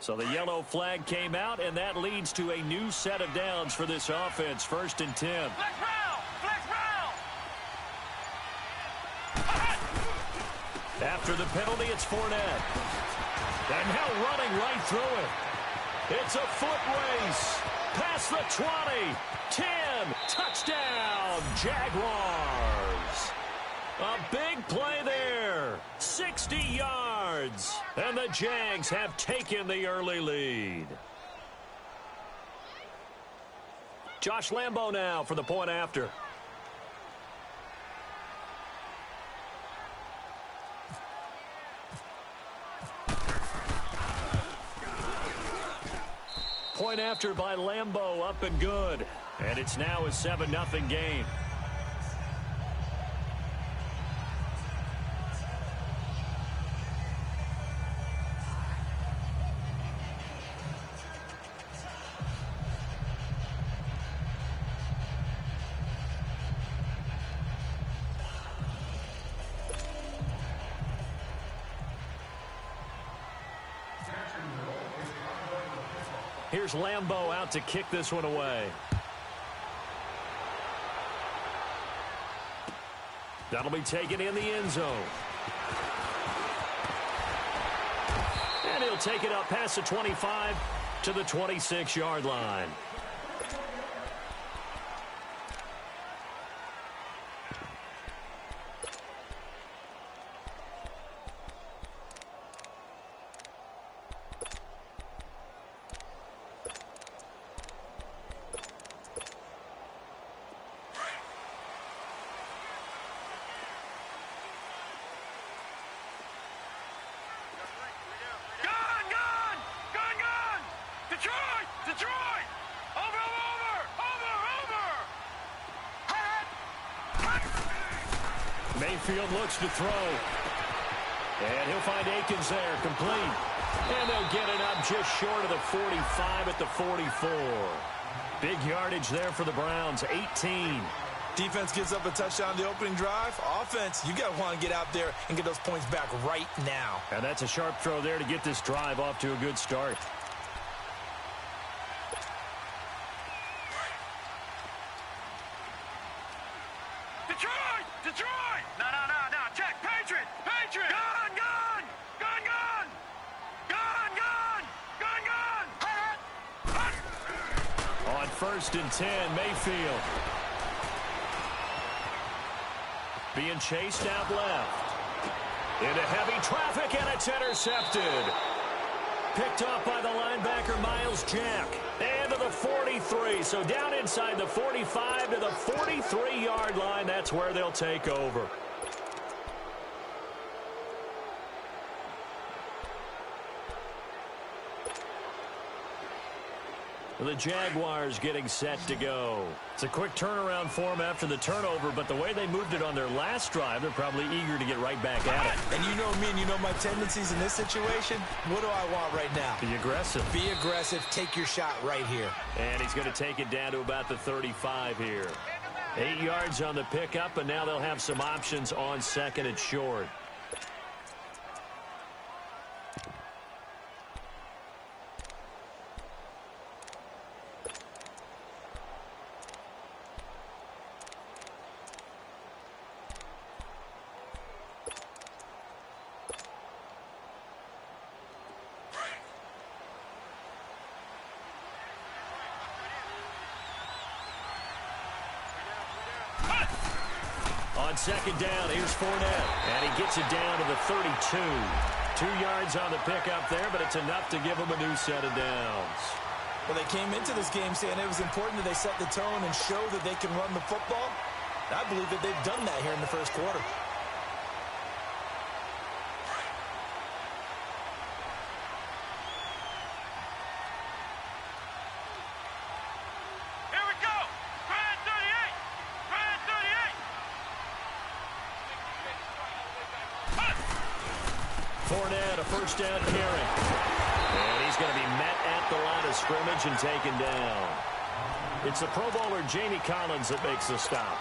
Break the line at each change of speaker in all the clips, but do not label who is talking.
So the yellow flag came out, and that leads to a new set of downs for this offense. 1st and 10.
Flex round! Flex round!
After the penalty, it's Fournette. And now running right through it. It's a foot race. Past the 20. 10. Touchdown, Jaguars. A big play there. 60 yards. And the Jags have taken the early lead. Josh Lambo now for the point after. Point after by Lambo, up and good. And it's now a 7-0 game. Here's Lambo out to kick this one away. That'll be taken in the end zone. And he'll take it up past the 25 to the 26-yard line. Mayfield looks to throw. And he'll find Akins there, complete. And they'll get it up just short of the 45 at the 44. Big yardage there for the Browns, 18.
Defense gives up a touchdown the opening drive. Offense, you got to want to get out there and get those points back right now.
And that's a sharp throw there to get this drive off to a good start. First and 10, Mayfield. Being chased out left. Into heavy traffic, and it's intercepted. Picked up by the linebacker, Miles Jack. And to the 43, so down inside the 45 to the 43-yard line. That's where they'll take over. The Jaguars getting set to go. It's a quick turnaround for them after the turnover, but the way they moved it on their last drive, they're probably eager to get right back at it.
And you know me and you know my tendencies in this situation. What do I want right now?
Be aggressive.
Be aggressive. Take your shot right here.
And he's going to take it down to about the 35 here. 8 yards on the pickup, and now they'll have some options on second and short. On second down, here's Fournette. And he gets it down to the 32. 2 yards on the pickup there, but it's enough to give him a new set of downs.
Well, they came into this game saying it was important that they set the tone and show that they can run the football. I believe that they've done that here in the first quarter.
Fournette, a first down carry. And he's going to be met at the line of scrimmage and taken down. It's the Pro Bowler Jamie Collins that makes the stop.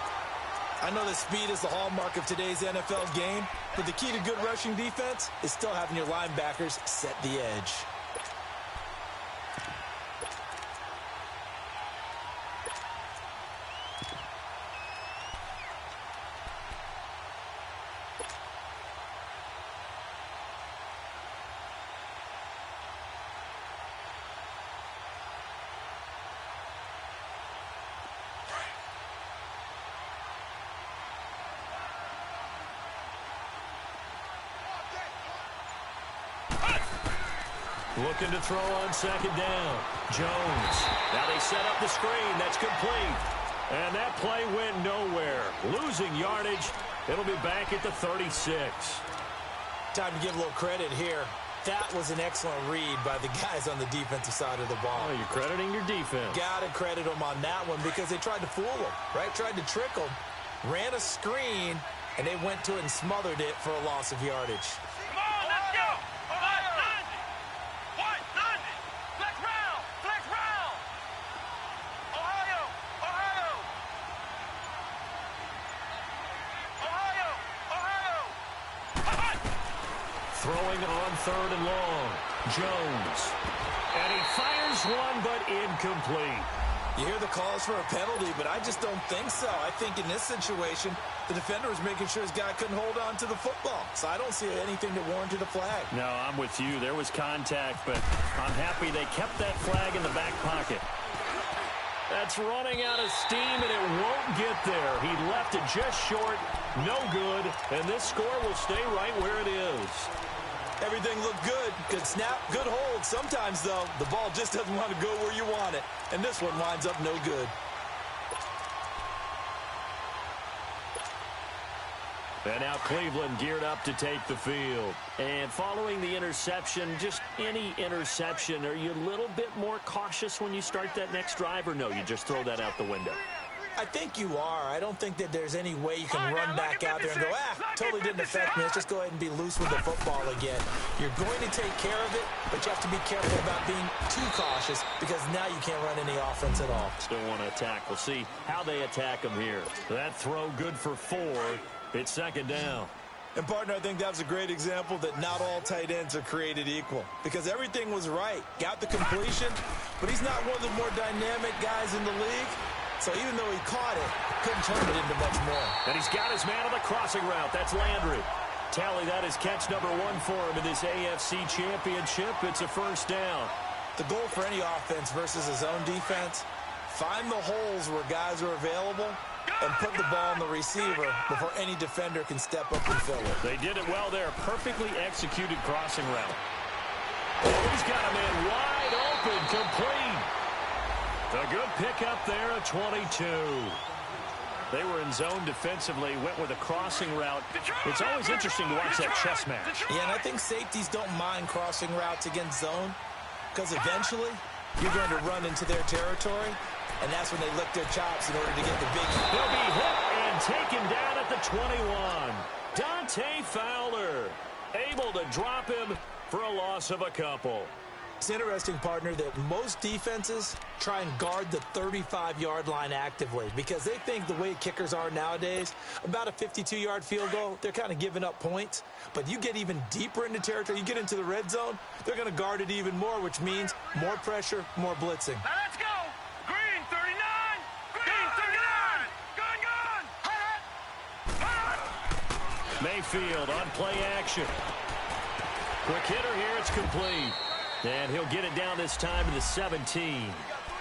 I know that speed is the hallmark of today's NFL game, but the key to good rushing defense is still having your linebackers set the edge.
Looking to throw on second down. Jones. Now they set up the screen. That's complete. And that play went nowhere. Losing yardage. It'll be back at the 36.
Time to give a little credit here. That was an excellent read by the guys on the defensive side of the ball.
Oh, you're crediting your defense.
Got to credit them on that one because they tried to fool them, right? Tried to trick them. Ran a screen, and they went to it and smothered it for a loss of yardage.
Come on, let's go. White 90. White 90. Flex round. Flex round. Ohio. Ohio. Ohio. Ohio.
Throwing on third and long. Jones. And he fires one, but incomplete.
You hear the calls for a penalty, but I just don't think so. I think in this situation, the defender was making sure his guy couldn't hold on to the football. So I don't see anything that warranted a flag.
No, I'm with you. There was contact, but I'm happy they kept that flag in the back pocket. That's running out of steam, and it won't get there. He left it just short. No good, and this score will stay right where it is.
Everything looked good. Good snap, good hold. Sometimes, though, the ball just doesn't want to go where you want it. And this one winds up no good.
And now Cleveland geared up to take the field. And following the interception, just any interception, are you a little bit more cautious when you start that next drive, or no, you just throw that out the window?
I think you are. I don't think that there's any way you can run back out there and go, totally didn't affect me. Let's just go ahead and be loose with the football again. You're going to take care of it, but you have to be careful about being too cautious because now you can't run any offense at all.
Still want to attack. We'll see how they attack them here. That throw good for 4. It's second down.
And, partner, I think that was a great example that not all tight ends are created equal because everything was right. Got the completion, but he's not one of the more dynamic guys in the league. So even though he caught it, couldn't turn it into much more.
And he's got his man on the crossing route. That's Landry. Tally, that is catch number 1 for him in this AFC Championship. It's a first down.
The goal for any offense versus his own defense, find the holes where guys are available and put the ball on the receiver before any defender can step up and fill it.
They did it well there. Perfectly executed crossing route. He's got a man wide open, complete. A good pickup there at 22. They were in zone defensively, went with a crossing route. It's always interesting to watch that chess match.
Yeah, and I think safeties don't mind crossing routes against zone because eventually you're going to run into their territory, and that's when they lick their chops in order to get the big.
He'll be hit and taken down at the 21. Dante Fowler able to drop him for a loss of a couple.
It's interesting, partner, that most defenses try and guard the 35-yard line actively because they think the way kickers are nowadays, about a 52-yard field goal, they're kind of giving up points. But you get even deeper into territory, you get into the red zone, they're going to guard it even more, which means more pressure, more blitzing.
Now let's go. Green 39. Green 39. Gone.
Mayfield on play action. Quick hitter here, it's complete. And he'll get it down this time to the 17.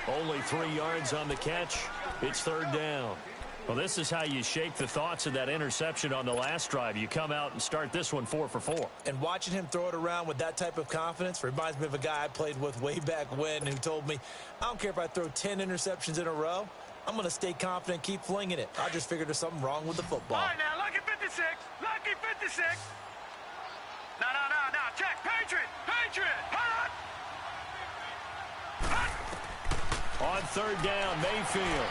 Only 3 yards on the catch. It's third down. Well, this is how you shake the thoughts of that interception on the last drive. You come out and start this one 4 for 4.
And watching him throw it around with that type of confidence reminds me of a guy I played with way back when who told me, I don't care if I throw 10 interceptions in a row. I'm going to stay confident, keep flinging it. I just figured there's something wrong with the football.
All right, now, lucky 56. Lucky 56. No. Check. Patriot. Hot.
On third down, Mayfield.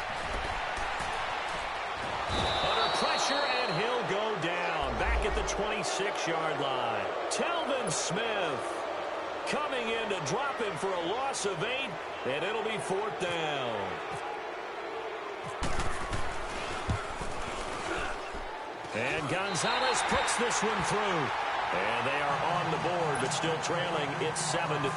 Under pressure, and he'll go down. Back at the 26-yard line. Telvin Smith coming in to drop him for a loss of 8, and it'll be fourth down. And Gonzalez puts this one through. And they are on the board, but still trailing. It's 7-3.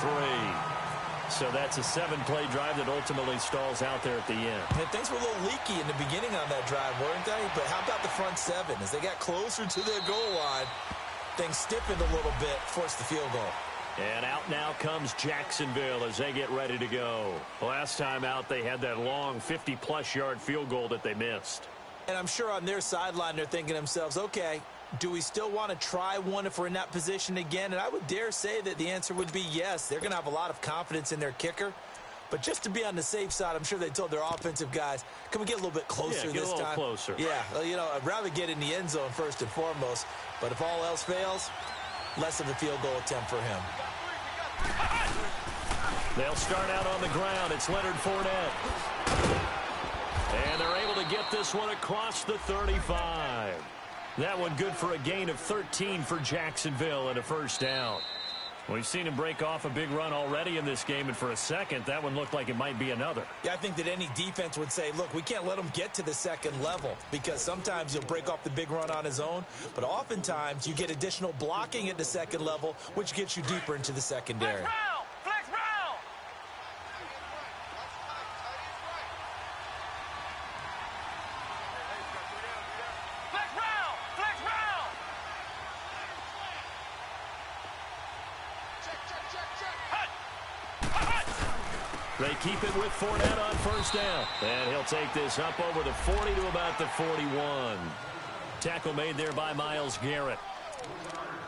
So that's a 7-play drive that ultimately stalls out there at the end.
And things were a little leaky in the beginning on that drive, weren't they? But how about the front 7? As they got closer to their goal line, things stiffened a little bit, forced the field goal.
And out now comes Jacksonville as they get ready to go. Last time out, they had that long 50-plus yard field goal that they missed.
And I'm sure on their sideline they're thinking to themselves, okay, do we still want to try one if we're in that position again? And I would dare say that the answer would be yes. They're going to have a lot of confidence in their kicker. But just to be on the safe side, I'm sure they told their offensive guys, can we get a little bit closer this time?
Get a little closer.
Yeah, well, you know, I'd rather get in the end zone first and foremost. But if all else fails, less of a field goal attempt for him.
They'll start out on the ground. It's Leonard Fournette. And they're able to get this one across the 35. That one good for a gain of 13 for Jacksonville and a first down. We've seen him break off a big run already in this game, and for a second, that one looked like it might be another.
Yeah, I think that any defense would say, look, we can't let him get to the second level because sometimes he'll break off the big run on his own, but oftentimes you get additional blocking at the second level, which gets you deeper into the secondary.
Flex round! Flex round! Flex round! Flex round!
They keep it with Fournette on first down. And he'll take this up over the 40 to about the 41. Tackle made there by Myles Garrett.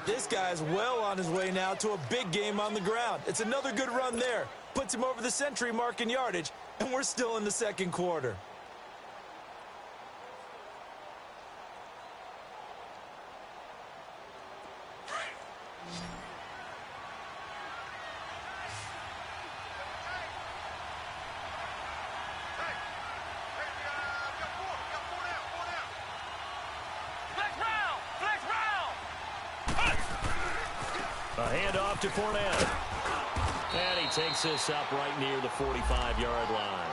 This guy's well on his way now to a big game on the ground. It's another good run there. Puts him over the century mark in yardage, and we're still in the second quarter.
A handoff to Fournette. And he takes this up right near the 45-yard line.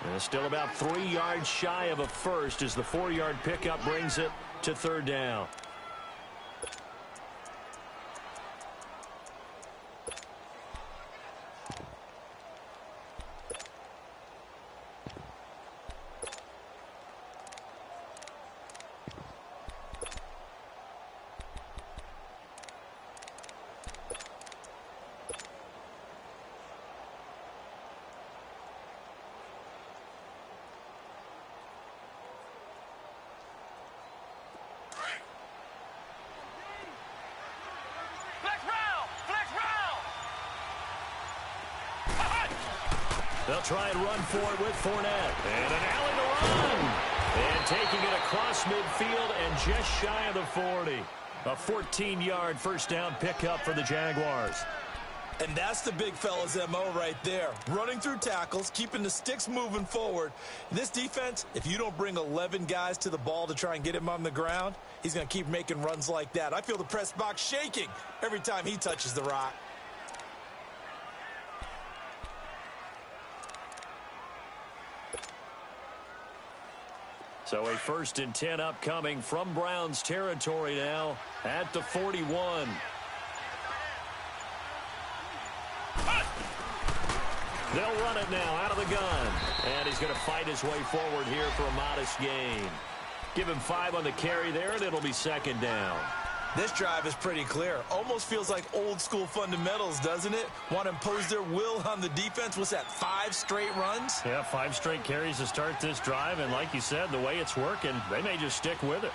And it's still about 3 yards shy of a first as the 4-yard pickup brings it to third down. They'll try and run for it with Fournette. And an alley to run. And taking it across midfield and just shy of the 40. A 14-yard first down pickup for the Jaguars.
And that's the big fella's MO right there. Running through tackles, keeping the sticks moving forward. This defense, if you don't bring 11 guys to the ball to try and get him on the ground, he's going to keep making runs like that. I feel the press box shaking every time he touches the rock.
So a 1st and 10 upcoming from Browns territory now at the 41. They'll run it now out of the gun. And he's going to fight his way forward here for a modest gain. Give him 5 on the carry there, and it'll be second down.
This drive is pretty clear. Almost feels like old school fundamentals, doesn't it? Want to impose their will on the defense. What's that, 5 straight runs?
Yeah, 5 straight carries to start this drive. And like you said, the way it's working, they may just stick with it.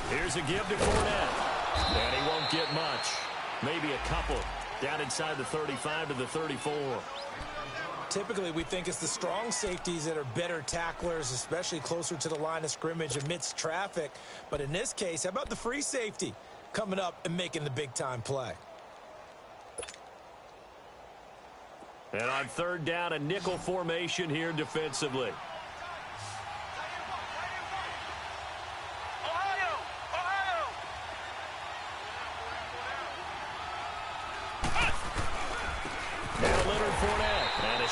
Here's a give to Fournette. And he won't get much. Maybe a couple. Down inside the 35 to the 34.
Typically, we think it's the strong safeties that are better tacklers, especially closer to the line of scrimmage amidst traffic. But in this case, how about the free safety coming up and making the big-time play?
And on third down, a nickel formation here defensively.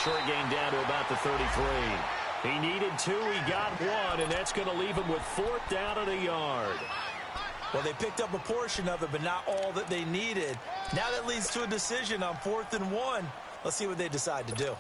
Short gain down to about the 33. He needed 2, he got 1, and that's going to leave him with 4th down and a yard.
Well, they picked up a portion of it, but not all that they needed. Now that leads to a decision on 4th and 1. Let's see what they decide to do.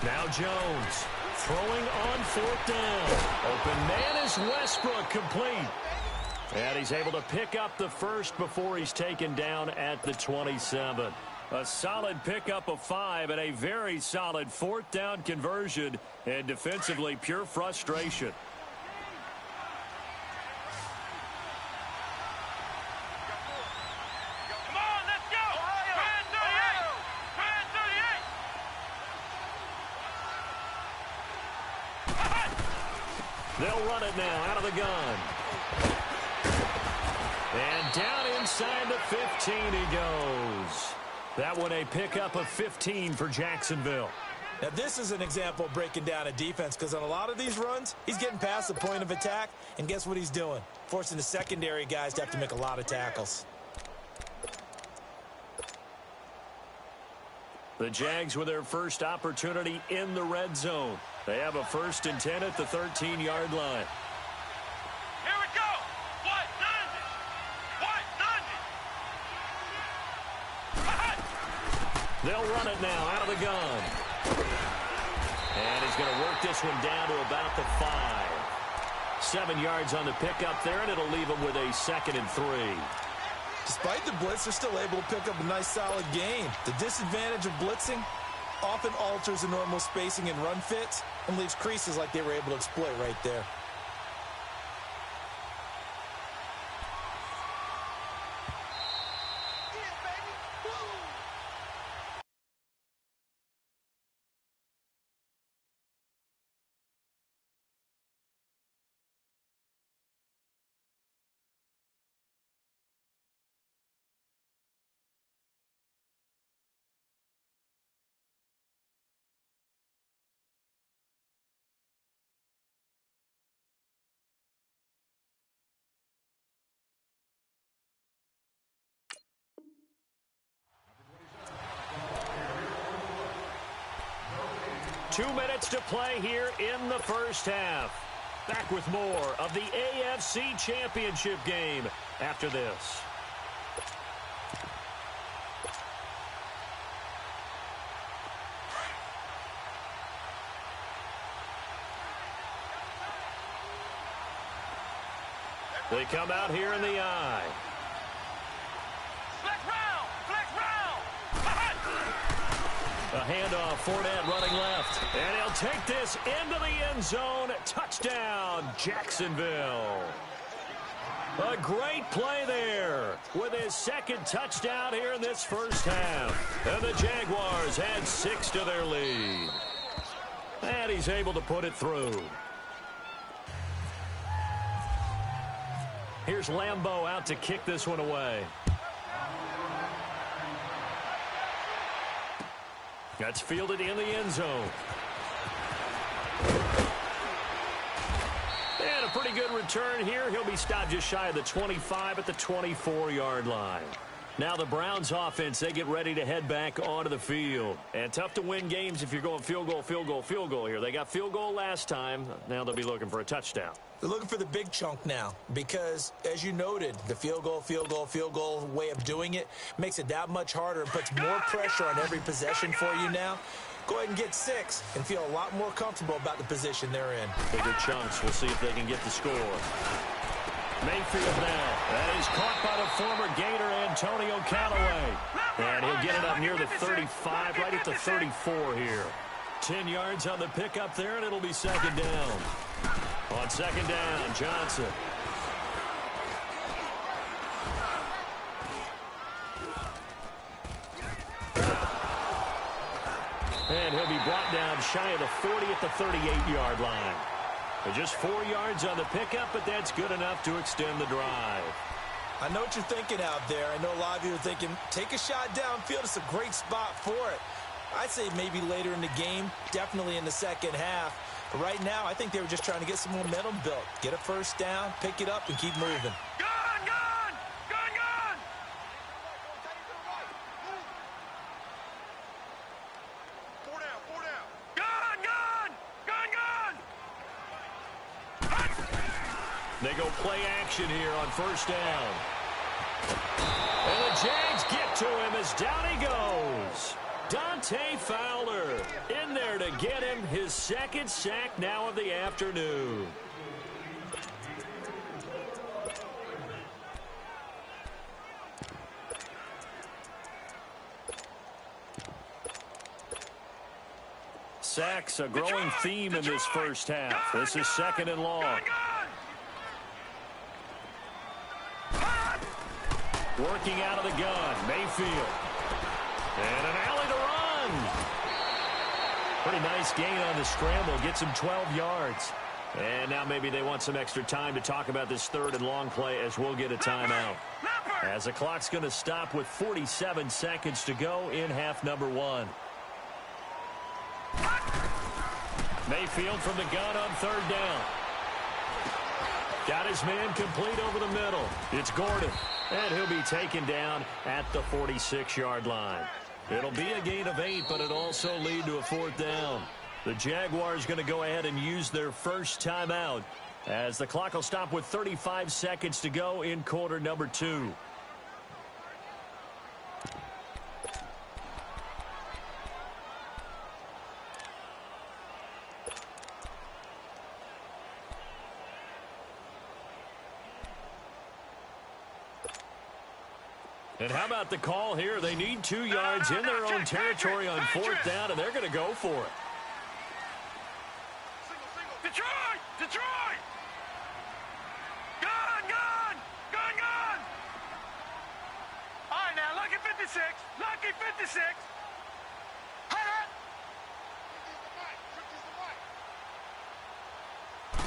Now Jones throwing on fourth down. Open man is Westbrook, complete. And he's able to pick up the first before he's taken down at the 27. A solid pickup of 5 and a very solid fourth down conversion, and defensively pure frustration.
Come on, let's go! Grand 38! Grand 38!
They'll run it now out of the gun. And down inside the 15 he goes. That one a pickup of 15 for Jacksonville.
Now, this is an example of breaking down a defense, because on a lot of these runs, he's getting past the point of attack, and guess what he's doing? Forcing the secondary guys to have to make a lot of tackles.
The Jags with their first opportunity in the red zone. They have a 1st and 10 at the 13-yard line.
Here we go! What? 90! What? 90!
They'll run it now out of the gun. And he's going to work this one down to about the 5. 7 yards on the pickup there, and it'll leave him with a 2nd and 3.
Despite the blitz, they're still able to pick up a nice, solid gain. The disadvantage of blitzing often alters the normal spacing and run fits and leaves creases like they were able to exploit right there.
Two minutes to play here in the first half. Back with more of the AFC Championship game after this. They come out here in the eye.
Flex round! Flex round!
A handoff, Fournette running left. And he'll take this into the end zone. Touchdown, Jacksonville. A great play there with his 2nd touchdown here in this first half. And the Jaguars add 6 to their lead. And he's able to put it through. Here's Lambeau out to kick this one away. That's fielded in the end zone. And a pretty good return here. He'll be stopped just shy of the 25 at the 24-yard line. Now the Browns offense, they get ready to head back onto the field. And tough to win games if you're going field goal, field goal, field goal here. They got field goal last time. Now they'll be looking for a touchdown.
They're looking for the big chunk now because, as you noted, the field goal way of doing it makes it that much harder and puts more pressure on every possession for you now. Go ahead and get 6 and feel a lot more comfortable about the position they're in.
Bigger chunks. We'll see if they can get the score. Mayfield now. That is caught by the former Gator Antonio Callaway. And he'll get it up near the 35, right at the 34 here. 10 yards on the pickup there, and it'll be 2nd down. On 2nd down, Johnson. And he'll be brought down shy of the 40 at the 38-yard line. Just 4 yards on the pickup, but that's good enough to extend the drive.
I know what you're thinking out there. I know a lot of you are thinking, take a shot downfield. It's a great spot for it. I'd say maybe later in the game, definitely in the second half. But right now, I think they were just trying to get some momentum built. Get a first down, pick it up, and keep moving.
Gun! Gun! Gun! Gun! Four down! Four down! Gun! Gun! Gun! Gun!
They go play action here on first down. And the Jags get to him as down he goes. Dante Dante Fowler in there to get him his second sack now of the afternoon. Sacks a growing theme in this first half. This is second and long. Working out of the gun, Mayfield. And an alley to run. Pretty nice gain on the scramble. Gets him 12 yards. And now maybe they want some extra time to talk about this third and long play as we'll get a timeout. As the clock's going to stop with 47 seconds to go in half number one. Mayfield from the gun on third down. Got his man complete over the middle. It's Gordon. And he'll be taken down at the 46-yard line. It'll be a gain of 8, but it'll also lead to a fourth down. The Jaguars going to go ahead and use their first timeout as the clock will stop with 35 seconds to go in quarter number 2. And how about the call here? They need 2 yards in their own territory on fourth down, and they're going to go for it.
Detroit! Detroit! Gun! Gun! Gun! Gun! All right, now, lucky 56. Lucky 56. Hut,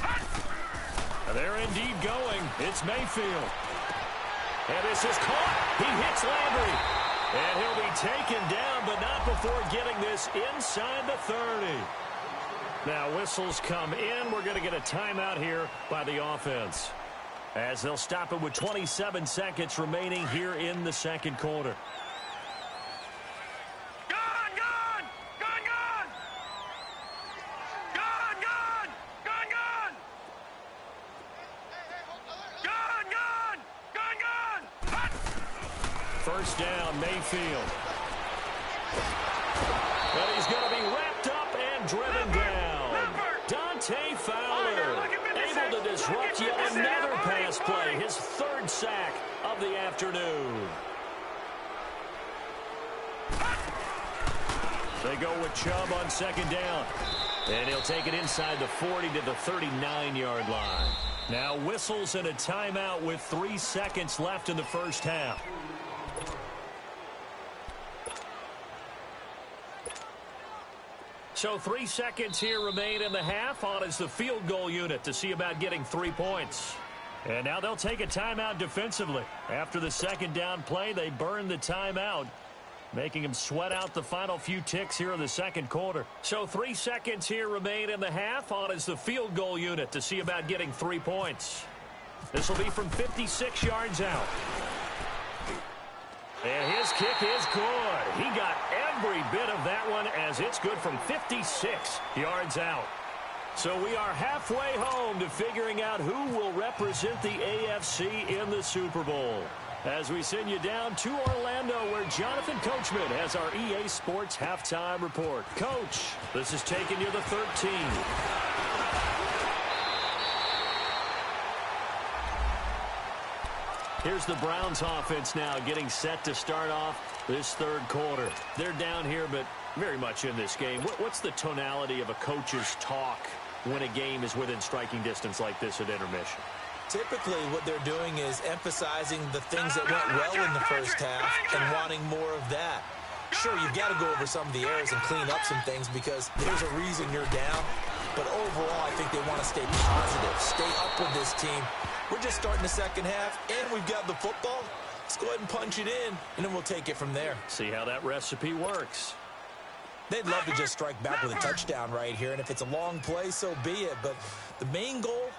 hut. They're indeed going. It's Mayfield. And this is caught. He hits Landry. And he'll be taken down, but not before getting this inside the 30. Now whistles come in. We're going to get a timeout here by the offense, as they'll stop it with 27 seconds remaining here in the second quarter.
Gun! Gun! Gun! Gun! Gun! Gun! Gun! Gun! Gun! Gun! Gun! Gun! Hut!
First down, Mayfield. But he's going to be wrapped up and driven down. Dante Fowler able to disrupt yet another pass play. His third sack of the afternoon. They go with Chubb on second down. And he'll take it inside the 40 to the 39-yard line. Now whistles and a timeout with 3 seconds left in the first half. So 3 seconds here remain in the half. On is the field goal unit to see about getting 3 points. And now they'll take a timeout defensively. After the second down play, they burn the timeout, making them sweat out the final few ticks here in the second quarter. So 3 seconds here remain in the half. On is the field goal unit to see about getting 3 points. This will be from 56 yards out. And his kick is good. He got every bit of that one, as it's good from 56 yards out. So we are halfway home to figuring out who will represent the AFC in the Super Bowl, as we send you down to Orlando, where Jonathan Coachman has our EA Sports halftime report. Coach, this is taking you to 13. Here's the Browns offense now getting set to start off this third quarter. They're down here, but very much in this game. What's the tonality of a coach's talk when a game is within striking distance like this at intermission?
Typically, what they're doing is emphasizing the things that went well in the first half and wanting more of that. Sure, you've got to go over some of the errors and clean up some things because there's a reason you're down. But overall, I think they want to stay positive, stay up with this team. We're just starting the second half, and we've got the football. Let's go ahead and punch it in, and then we'll take it from there.
See how that recipe works.
They'd love to just strike back with a touchdown right here, and if it's a long play, so be it. But the main goal,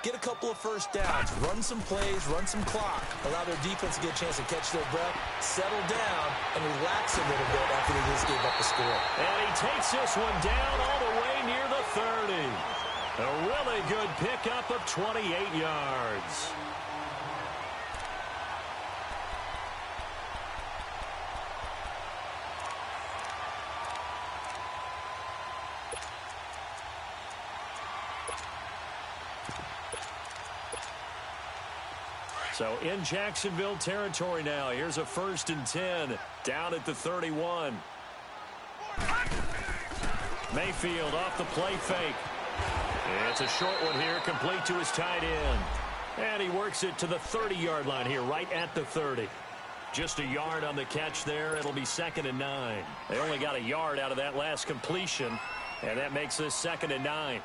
get a couple of first downs, run some plays, run some clock, allow their defense to get a chance to catch their breath, settle down, and relax a little bit after they just gave up the score.
And he takes this one down all the way near the 30. A really good pickup of 28 yards. So in Jacksonville territory now. Here's a 1st and 10 down at the 31. Mayfield off the play fake. It's a short one here, complete to his tight end. And he works it to the 30-yard line here, right at the 30. Just a yard on the catch there. It'll be 2nd and 9. They only got a yard out of that last completion, and that makes this 2nd and 9.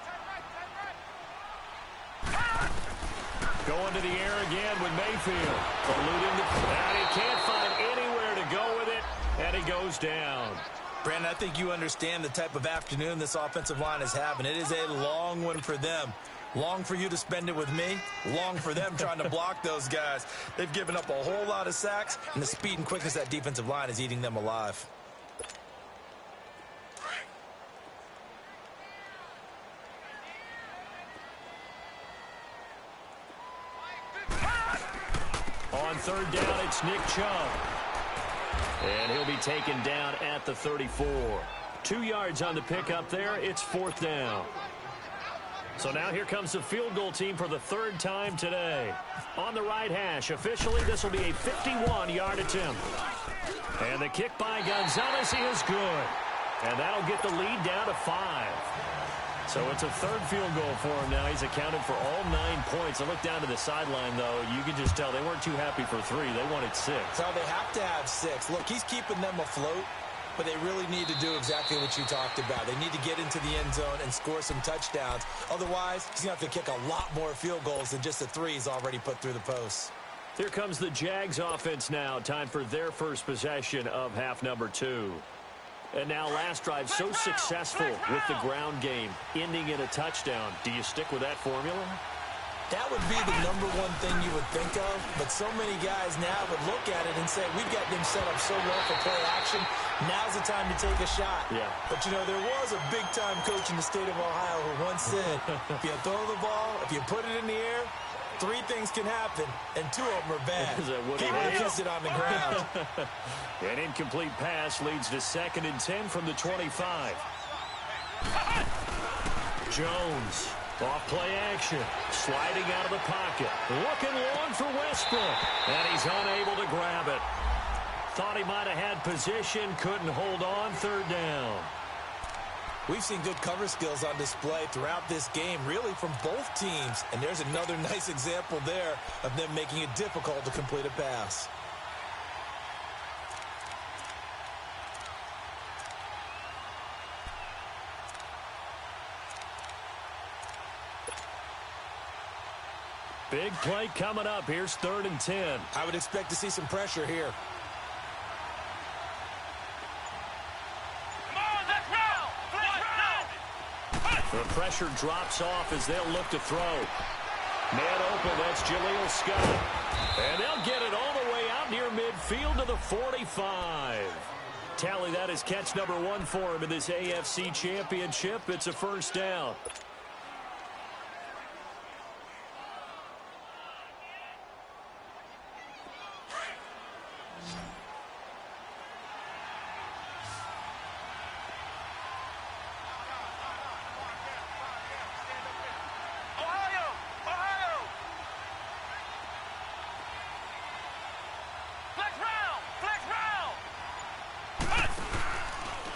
Going to the air again with Mayfield. Eluding and he can't find anywhere to go with it, and he goes down.
Brandon, I think you understand the type of afternoon this offensive line is having. It is a long one for them. Long for you to spend it with me. Long for them trying to block those guys. They've given up a whole lot of sacks, and the speed and quickness of that defensive line is eating them alive.
On 3rd down, it's Nick Chubb. And he'll be taken down at the 34. 2 yards on the pickup there. It's 4th down. So now here comes the field goal team for the 3rd time today. On the right hash, officially this will be a 51-yard attempt. And the kick by Gonzalez is good. And that'll get the lead down to 5. So it's a 3rd field goal for him now. He's accounted for all 9 points. I look down to the sideline, though. You can just tell they weren't too happy for 3. They wanted 6.
So they have to have 6. Look, he's keeping them afloat, but they really need to do exactly what you talked about. They need to get into the end zone and score some touchdowns. Otherwise, he's going to have to kick a lot more field goals than just the 3 he's already put through the posts.
Here comes the Jags offense now. Time for their first possession of half number 2. And now last drive so successful with the ground game, ending in a touchdown. Do you stick with that formula?
That would be the number one thing you would think of, but so many guys now would look at it and say, we've got them set up so well for play action, now's the time to take a shot. Yeah. But, you know, there was a big-time coach in the state of Ohio who once said, if you throw the ball, if you put it in the air, 3 things can happen, and 2 of them are bad. He would have kissed it on the ground.
An incomplete pass leads to 2nd and 10 from the 25. Jones, off play action, sliding out of the pocket, looking long for Westbrook, and he's unable to grab it. Thought he might have had position, couldn't hold on, 3rd down.
We've seen good cover skills on display throughout this game, really from both teams. And there's another nice example there of them making it difficult to complete a pass.
Big play coming up. Here's 3rd and 10.
I would expect to see some pressure here.
The pressure drops off as they'll look to throw. Man open, that's Jaleel Scott. And they'll get it all the way out near midfield to the 45. Tally that is catch number 1 for him in this AFC Championship. It's a 1st down.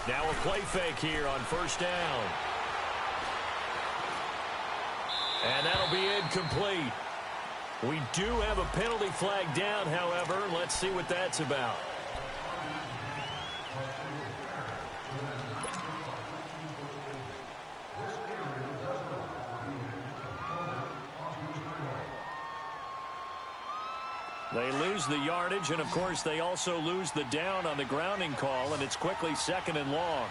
Now a play fake here on 1st down. And that'll be incomplete. We do have a penalty flag down, however. Let's see what that's about. They lose the yardage, and, of course, they also lose the down on the grounding call, and it's quickly 2nd and long.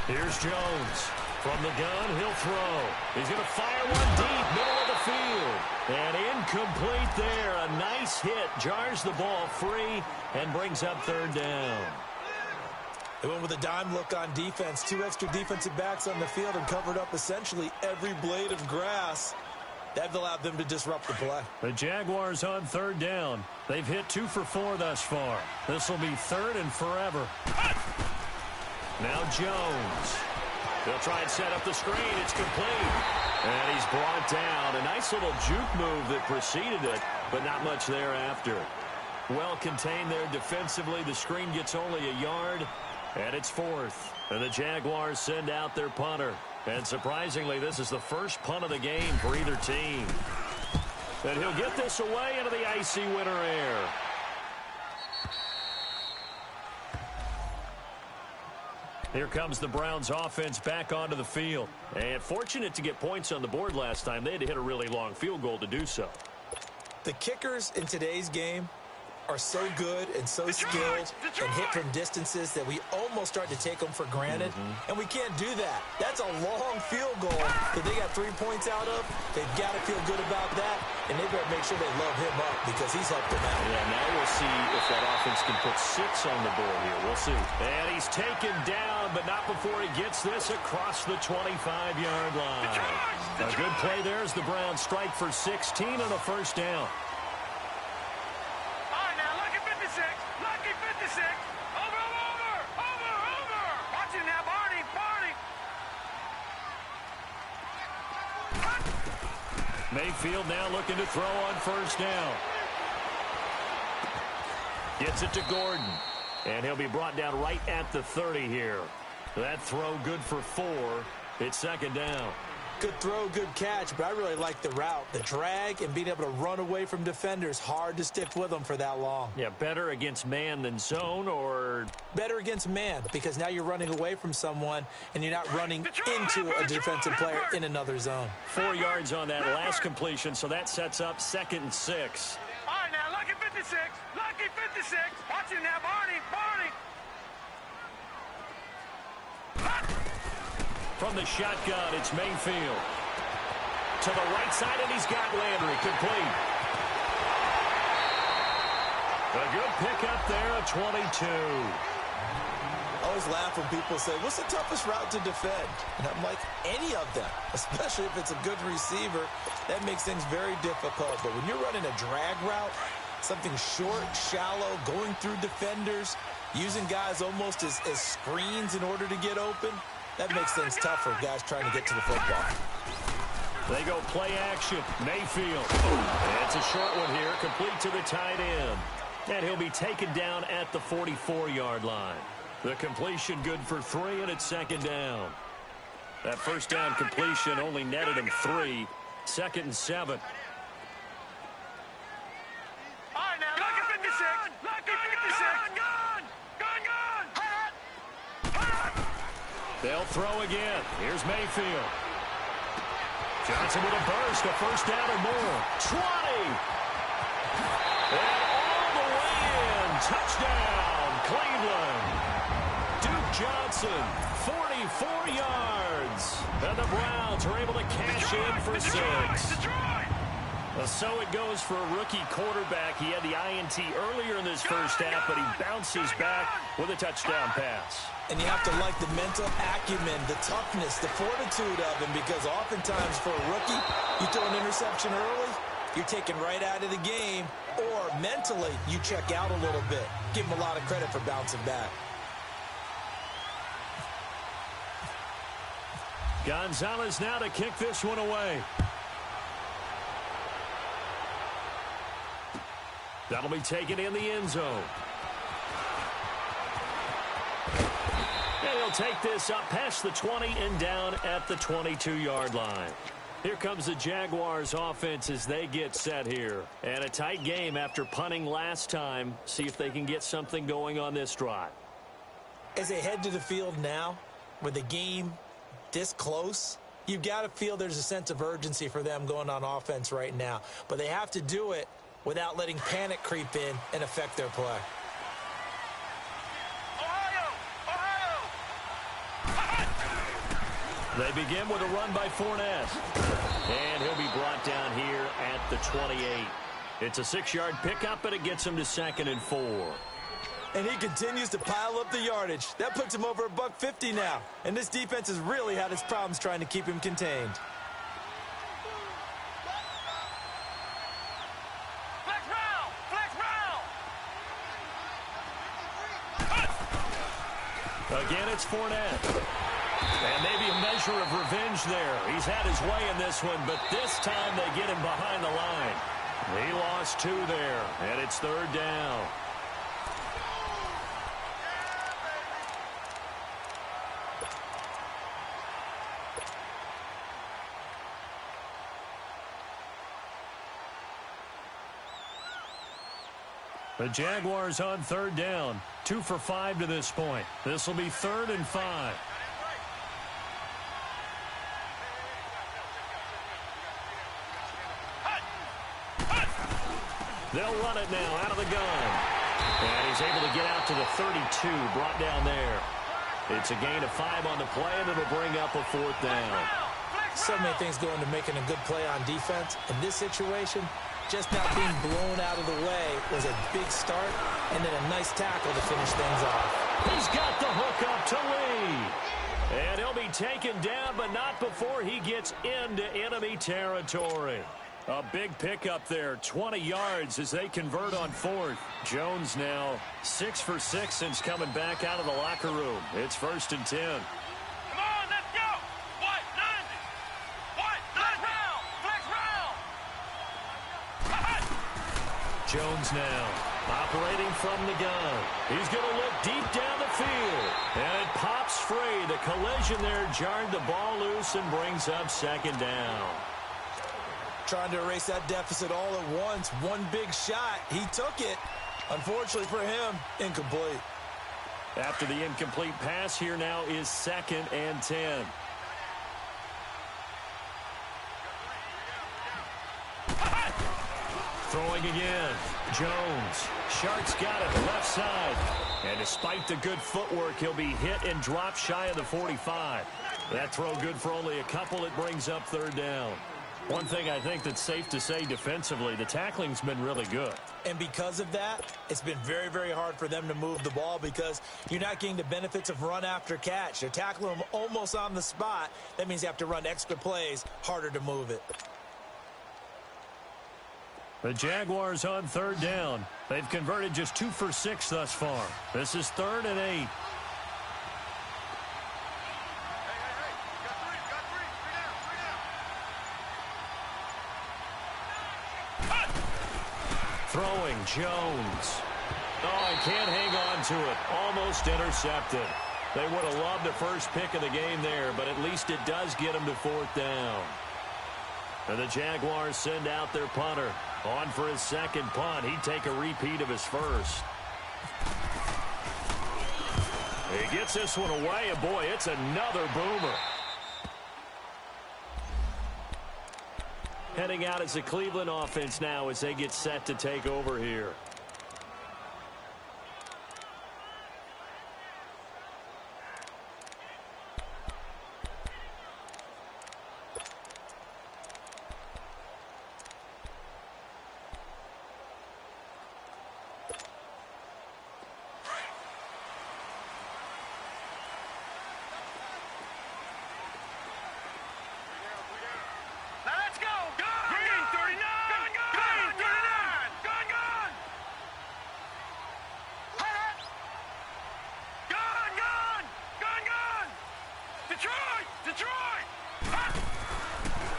Here's Jones. From the gun, he'll throw. He's going to fire one deep, middle of the field. And incomplete there. A nice hit. Jars the ball free and brings up 3rd down.
They went with a dime look on defense. 2 extra defensive backs on the field and covered up essentially every blade of grass. That allowed them to disrupt the play.
The Jaguars on 3rd down. They've hit 2 for 4 thus far. This will be 3rd and forever. Now Jones. They'll try and set up the screen. It's complete. And he's brought down. A nice little juke move that preceded it, but not much thereafter. Well contained there defensively. The screen gets only a yard, and it's fourth. And the Jaguars send out their punter. And surprisingly, this is the first punt of the game for either team. And he'll get this away into the icy winter air. Here comes the Browns offense back onto the field. And fortunate to get points on the board last time. They had to hit a really long field goal to do so.
The kickers in today's game are so good and so skilled and hit from distances that we almost start to take them for granted. And we can't do that. That's a long field goal that they got 3 points out of. They've got to feel good about that, and they better make sure they load him up because he's helped them out.
Yeah, now we'll see if that offense can put 6 on the board here. We'll see. And he's taken down, but not before he gets this across the 25-yard line. A good play there as the Browns strike for 16 and a first down.
Lucky 56. Over. Watch it now, Barney.
Mayfield now looking to throw on first down. Gets it to Gordon. And he'll be brought down right at the 30 here. That throw good for 4. It's second down.
Good throw, good catch, but I really like the route. The drag and being able to run away from defenders, hard to stick with them for that long.
Yeah, better against man than zone, or
better against man, because now you're running away from someone and you're not running into a defensive player in another zone.
4 yards on that last completion, so that sets up 2nd and 6.
All right, now, Lucky 56. Watch it now, Barney.
From the shotgun, it's Mayfield. To the right side, and he's got Landry complete. A good pickup there, a 22.
I always laugh when people say, what's the toughest route to defend? And I'm like, any of them, especially if it's a good receiver. That makes things very difficult. But when you're running a drag route, something short, shallow, going through defenders, using guys almost as screens in order to get open, that makes things tough for guys trying to get to the football.
They go play action. Mayfield. It's a short one here, complete to the tight end. And he'll be taken down at the 44-yard line. The completion good for 3, and it's second down. That first down completion only netted him 3. 2nd and 7.
All right, now, Lucky 56.
They'll throw again. Here's Mayfield. Johnson with a burst, a first down or more. 20. And all the way in. Touchdown, Cleveland. Duke Johnson, 44 yards. And the Browns are able to cash in for 6. So it goes for a rookie quarterback. He had the INT earlier in this first half, but he bounces back with a touchdown pass.
And you have to like the mental acumen, the toughness, the fortitude of him, because oftentimes for a rookie, you throw an interception early, you're taken right out of the game, or mentally you check out a little bit. Give him a lot of credit for bouncing back.
Gonzalez now to kick this one away. That'll be taken in the end zone. And he'll take this up past the 20 and down at the 22-yard line. Here comes the Jaguars offense as they get set here. And a tight game after punting last time. See if they can get something going on this drive.
As they head to the field now, with the game this close, you've got to feel there's a sense of urgency for them going on offense right now. But they have to do it without letting panic creep in and affect their play.
They begin with a run by Fournette. And he'll be brought down here at the 28. It's a 6-yard pickup, and it gets him to 2nd and 4.
And he continues to pile up the yardage. That puts him over $150 now. And this defense has really had its problems trying to keep him contained.
Again, it's Fournette. And maybe a measure of revenge there. He's had his way in this one, but this time they get him behind the line. He lost 2 there, and it's 3rd down. The Jaguars on 3rd down. 2 for 5 to this point. This will be 3rd and 5. They'll run it now out of the gun. And he's able to get out to the 32, brought down there. It's a gain of 5 on the play, and it'll bring up a 4th down.
So many things go into making a good play on defense. In this situation, just not being blown out of the way was a big start, and then a nice tackle to finish things off.
He's got the hook up to Lee. And he'll be taken down, but not before he gets into enemy territory. A big pickup there, 20 yards as they convert on 4th. Jones now 6 for 6 since coming back out of the locker room. It's 1st and 10.
Come on, let's go. White, 90. White, flex round. Flex round.
Jones now operating from the gun. He's going to look deep down the field. And it pops free. The collision there jarred the ball loose and brings up 2nd down.
Trying to erase that deficit all at once. One big shot. He took it. Unfortunately for him, incomplete.
After the incomplete pass, here now is 2nd and 10. Throwing again. Jones. Sharks got it left side. And despite the good footwork, he'll be hit and dropped shy of the 45. That throw good for only a couple. It brings up 3rd down. One thing I think that's safe to say defensively, the tackling's been really good.
And because of that, it's been very, very hard for them to move the ball because you're not getting the benefits of run after catch. They're tackling them almost on the spot. That means you have to run extra plays, harder to move it.
The Jaguars on 3rd down. They've converted just 2 for 6 thus far. This is 3rd and 8. Throwing, Jones. Oh, he can't hang on to it. Almost intercepted. They would have loved the first pick of the game there, but at least it does get them to 4th down. And the Jaguars send out their punter. On for his 2nd punt. He'd take a repeat of his first. He gets this one away, and boy, it's another boomer. Heading out as the Cleveland offense now as they get set to take over here.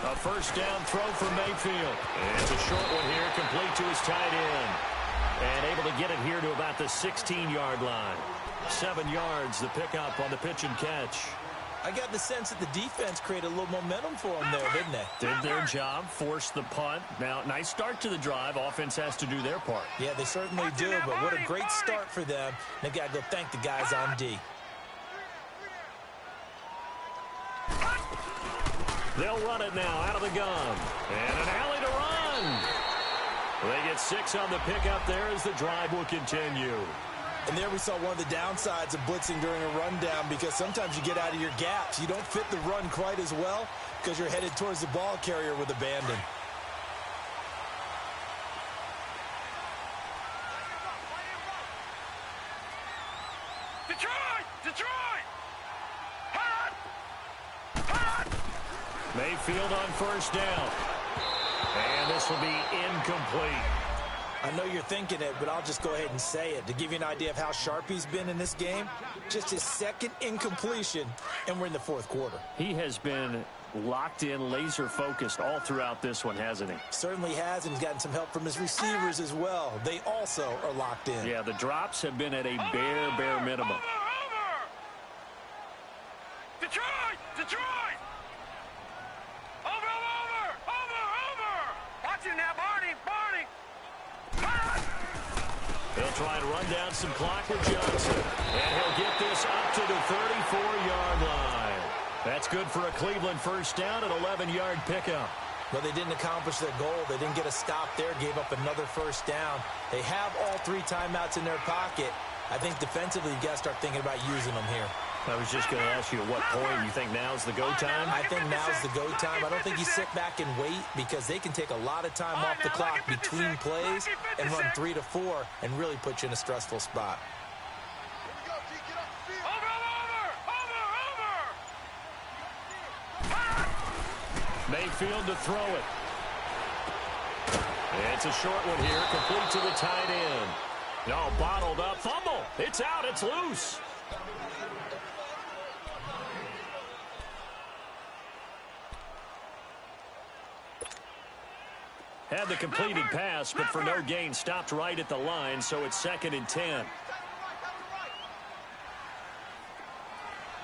A first down throw for Mayfield. And it's a short one here, complete to his tight end. And able to get it here to about the 16-yard line. 7 yards, the pickup on the pitch and catch.
I got the sense that the defense created a little momentum for them there, didn't they?
Did their job, forced the punt. Now, nice start to the drive. Offense has to do their part.
Yeah, they certainly do, but what a great start for them. They got to go thank the guys on D.
They'll run it now out of the gun. And an alley to run. They get 6 on the pickup there as the drive will continue.
And there we saw one of the downsides of blitzing during a rundown because sometimes you get out of your gaps. You don't fit the run quite as well because you're headed towards the ball carrier with abandon.
Detroit! Detroit!
Mayfield on first down. And this will be incomplete.
I know you're thinking it, but I'll just go ahead and say it. To give you an idea of how sharp he's been in this game, just his second incompletion, and we're in the fourth quarter.
He has been locked in, laser-focused all throughout this one, hasn't he?
Certainly has, and he's gotten some help from his receivers as well. They also are locked in.
Yeah, the drops have been at a bare minimum.
Over! Detroit! Detroit! Over! Watch it now, Barney!
He'll try and run down some clock with Johnson. And he'll get this up to the 34-yard line. That's good for a Cleveland first down, an 11-yard pickup.
Well, they didn't accomplish their goal. They didn't get a stop there, gave up another first down. They have all 3 timeouts in their pocket. I think defensively, you got to start thinking about using them here.
I was just going to ask you at what point you think now's the go time?
I think now's the go time. I don't think you sit back and wait because they can take a lot of time off the clock between plays and run 3 to 4 and really put you in a stressful spot.
Mayfield to throw it. It's a short one here, complete to the tight end. No, bottled up, fumble. It's out, it's loose. Had the completed pass, but for no gain, stopped right at the line, so it's 2nd and 10.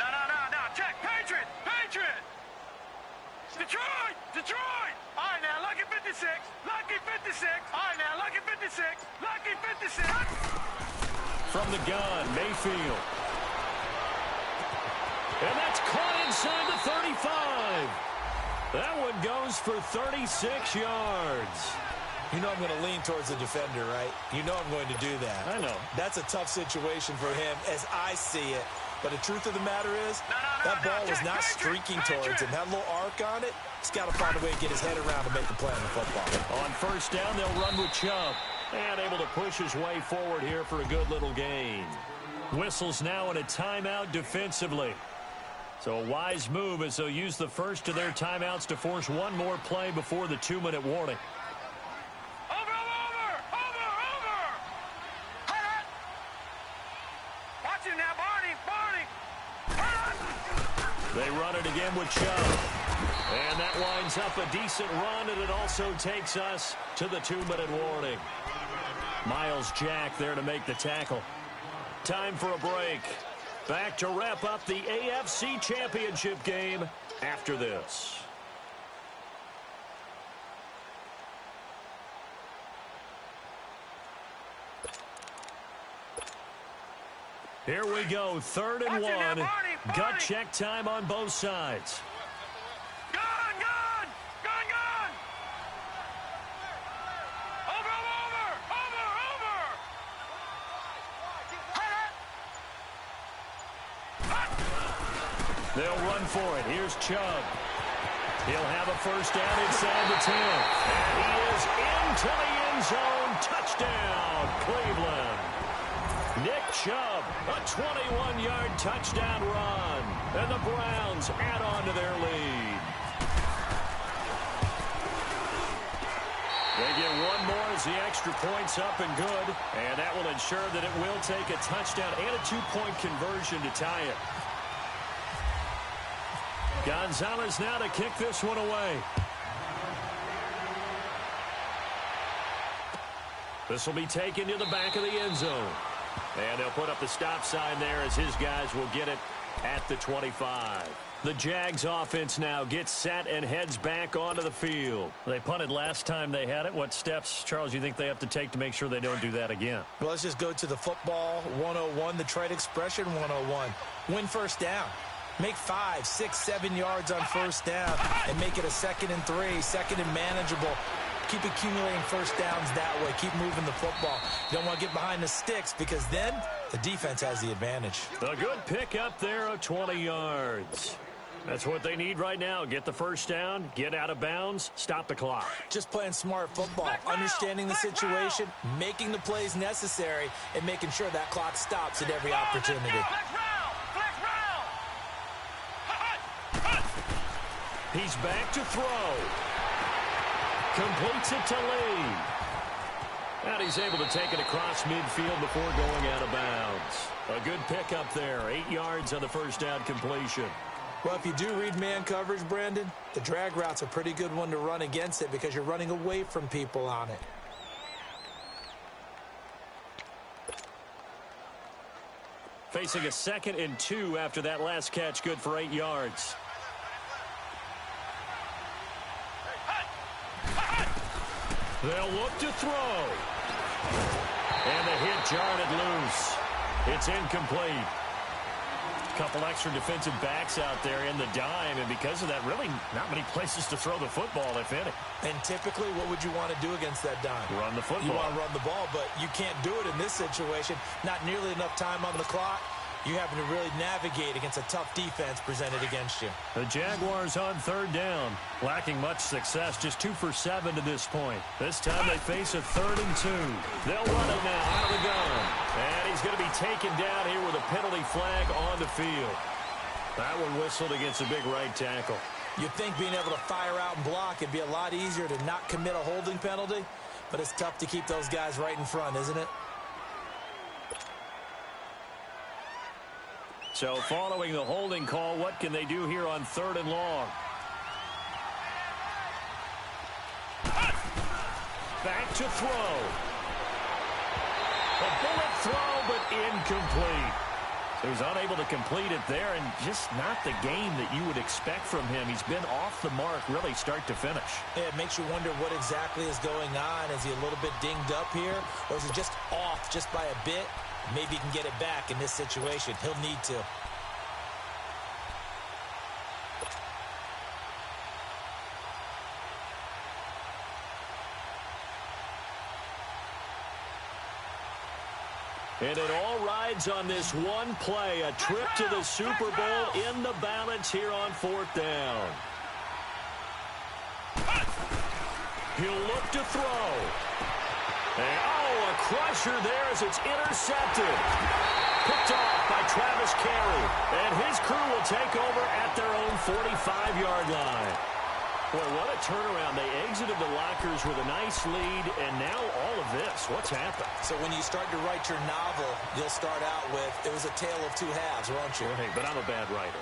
No. Check. Patriot. Detroit. All right, now, lucky 56. All right, now, lucky 56.
From the gun, Mayfield. And that's caught inside the 35. That one goes for 36 yards.
You know I'm going to lean towards the defender, right? You know I'm going to do that.
I know.
That's a tough situation for him as I see it. But the truth of the matter is, that ball was not streaking towards him. That little arc on it, he's got to find a way to get his head around to make the play on the football. On
first down, they'll run with Chubb. And able to push his way forward here for a good little gain. Whistles now in a timeout defensively. So a wise move as they'll use the first of their timeouts to force one more play before the 2-minute warning.
Over! Watch it now, Barney!
They run it again with Chubb. And that winds up a decent run, and it also takes us to the 2-minute warning. Miles Jack there to make the tackle. Time for a break. Back to wrap up the AFC Championship game after this. Here we go, 3rd and 1. Gut check time on both sides.
Gun!
They'll run for it. Here's Chubb. He'll have a first down inside the 10. And he is into the end zone. Touchdown, Cleveland. Nick Chubb, a 21-yard touchdown run. And the Browns add on to their lead. They get one more as the extra point's up and good. And that will ensure that it will take a touchdown and a 2-point conversion to tie it. Gonzalez now to kick this one away. This will be taken to the back of the end zone. And they'll put up the stop sign there as his guys will get it at the 25. The Jags offense now gets set and heads back onto the field. They punted last time they had it. What steps, Charles, you think they have to take to make sure they don't do that again?
Well, let's just go to the football 101, the trade expression 101. Win first down. Make 5, 6, 7 yards on first down and make it a 2nd and 3, 2nd and manageable. Keep accumulating first downs that way. Keep moving the football. You don't want to get behind the sticks because then the defense has the advantage.
A good pickup there of 20 yards. That's what they need right now. Get the first down, get out of bounds, stop the clock.
Just playing smart football, understanding the situation, making the plays necessary, and making sure that clock stops at every opportunity.
He's back to throw. Completes it to Lee. And he's able to take it across midfield before going out of bounds. A good pickup there. 8 yards on the first down completion.
Well, if you do read man coverage, Brandon, the drag route's a pretty good one to run against it because you're running away from people on it.
Facing a 2nd and 2 after that last catch, good for 8 yards. They'll look to throw. And the hit jarred it loose. It's incomplete. Couple extra defensive backs out there in the dime, and because of that, really not many places to throw the football, if any.
And typically, what would you want to do against that dime?
Run the football.
You want to run the ball, but you can't do it in this situation. Not nearly enough time on the clock. You having to really navigate against a tough defense presented against you.
The Jaguars on 3rd down. Lacking much success, just 2 for 7 to this point. This time they face a 3rd and 2. They'll run it now out of the gun. And he's going to be taken down here with a penalty flag on the field. That one whistled against a big right tackle.
You'd think being able to fire out and block, it'd be a lot easier to not commit a holding penalty, but it's tough to keep those guys right in front, isn't it?
So following the holding call, what can they do here on 3rd and long? Back to throw. A bullet throw, but incomplete. He was unable to complete it there, and just not the game that you would expect from him. He's been off the mark really start to finish.
Yeah, it makes you wonder what exactly is going on. Is he a little bit dinged up here, or is he just off just by a bit? Maybe he can get it back in this situation. He'll need to.
And it all rides on this one play, a trip to the Super Bowl in the balance here on 4th down. He'll look to throw. And, a crusher there as it's intercepted. Picked off by Travis Carey. And his crew will take over at their own 45-yard line. Boy, what a turnaround. They exited the lockers with a nice lead, and now all of this. What's happened?
So when you start to write your novel, you'll start out with, it was a tale of 2 halves, won't you?
Hey, but I'm a bad writer.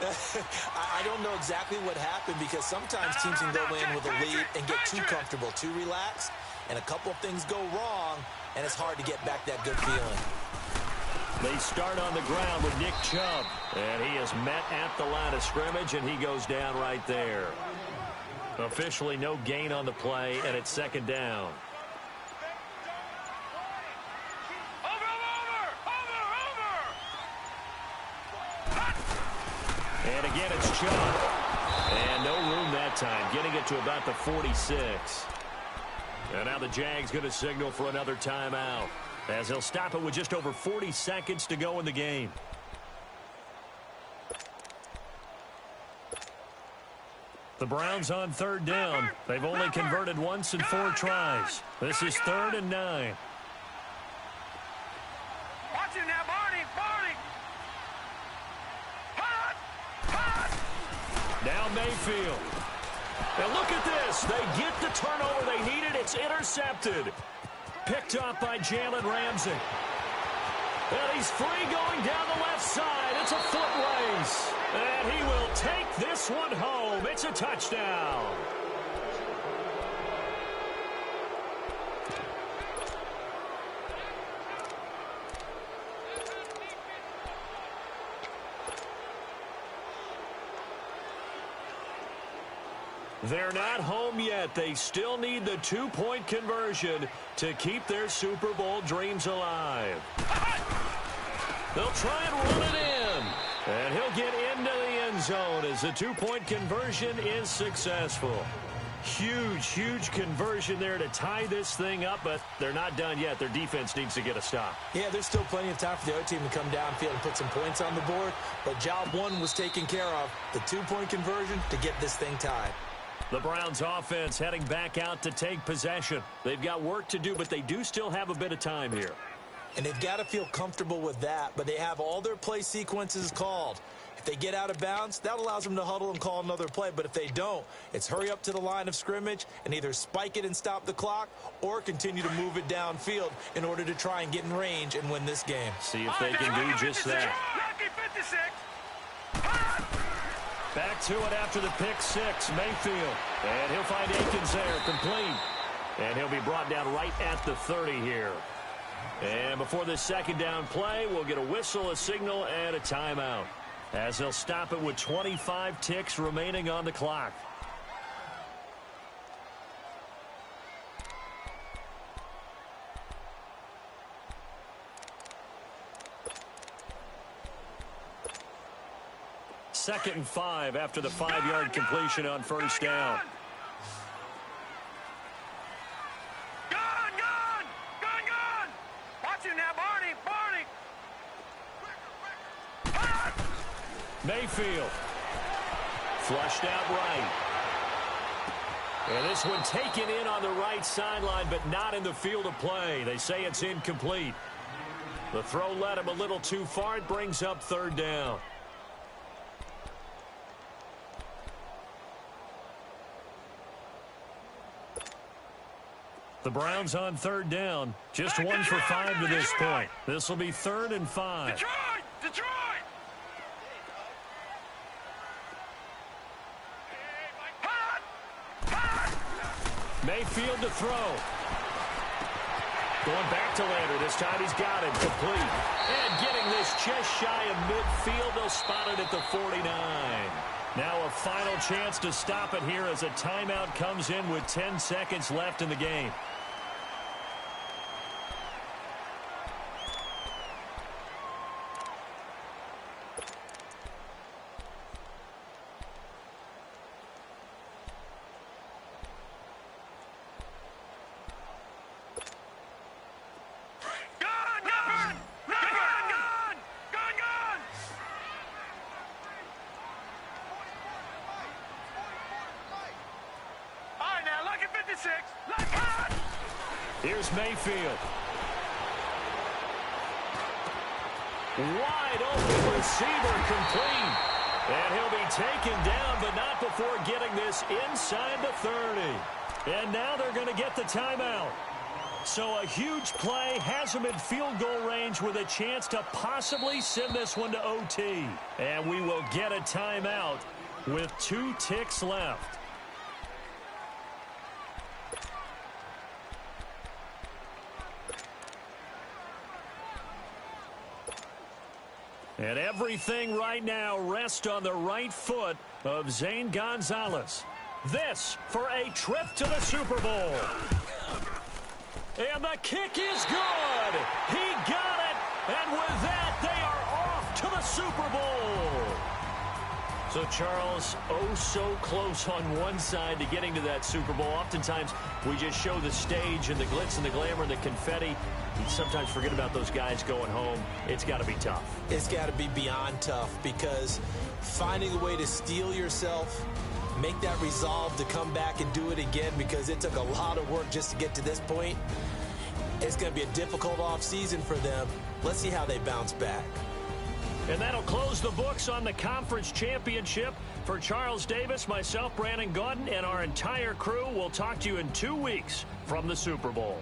I don't know exactly what happened because sometimes teams can go in with a lead and get too comfortable, too relaxed, and a couple of things go wrong, and it's hard to get back that good feeling.
They start on the ground with Nick Chubb, and he is met at the line of scrimmage, and he goes down right there. Officially no gain on the play, and it's 2nd down. And again, it's Chubb. And no room that time, getting it to about the 46. And now the Jags going to signal for another timeout, as they'll stop it with just over 40 seconds to go in the game. The Browns on 3rd down. They've only converted once in 4 tries. This is 3rd and 9.
Watch it now, Barney.
Down Mayfield. And look at this. They get the turnover they needed. It's intercepted. Picked up by Jalen Ramsey. And he's free going down the left side. It's a foot race. And he will take this one home. It's a touchdown. They're not home yet. They still need the 2-point conversion to keep their Super Bowl dreams alive. They'll try and run it in. And he'll get into the end zone as the 2-point conversion is successful. Huge conversion there to tie this thing up, but they're not done yet. Their defense needs to get a stop.
Yeah, there's still plenty of time for the other team to come downfield and put some points on the board, but job 1 was taken care of, the 2-point conversion to get this thing tied.
The Browns offense heading back out to take possession. They've got work to do, but they do still have a bit of time here.
And they've got to feel comfortable with that, but they have all their play sequences called. If they get out of bounds, that allows them to huddle and call another play. But if they don't, it's hurry up to the line of scrimmage and either spike it and stop the clock or continue to move it downfield in order to try and get in range and win this game.
See if they can do just that. Back to it after the pick six, Mayfield. And he'll find Akins there, complete. And he'll be brought down right at the 30 here. And before this second down play, we'll get a whistle, a signal, and a timeout, as they'll stop it with 25 ticks remaining on the clock. Second and 5 after the 5-yard completion on first down. Mayfield. Flushed out right. And this one taken in on the right sideline, but not in the field of play. They say it's incomplete. The throw led him a little too far. It brings up third down. The Browns on third down. Just 1 for 5 to this point. This will be 3rd and 5.
Detroit!
Mayfield to throw. Going back to Lander. This time he's got it. Complete. And getting this just shy of midfield. They'll spot it at the 49. Now a final chance to stop it here as a timeout comes in with 10 seconds left in the game. Here's Mayfield. Wide open receiver, complete. And he'll be taken down, but not before getting this inside the 30. And now they're going to get the timeout. So a huge play has him in field goal range with a chance to possibly send this one to OT. And we will get a timeout with 2 ticks left. And everything right now rests on the right foot of Zane Gonzalez. This for a trip to the Super Bowl. And the kick is good. He got it. And with that, they are off to the Super Bowl. So, Charles, oh so close on one side to getting to that Super Bowl. Oftentimes, we just show the stage and the glitz and the glamour and the confetti. You sometimes forget about those guys going home. It's got to be tough.
It's got to be beyond tough, because finding a way to steel yourself, make that resolve to come back and do it again, because it took a lot of work just to get to this point. It's going to be a difficult offseason for them. Let's see how they bounce back.
And that'll close the books on the conference championship. For Charles Davis, myself, Brandon Gaudin, and our entire crew, we'll talk to you in 2 weeks from the Super Bowl.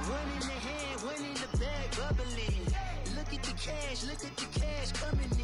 One in the hand, one in the bag, bubbling. Look at the cash coming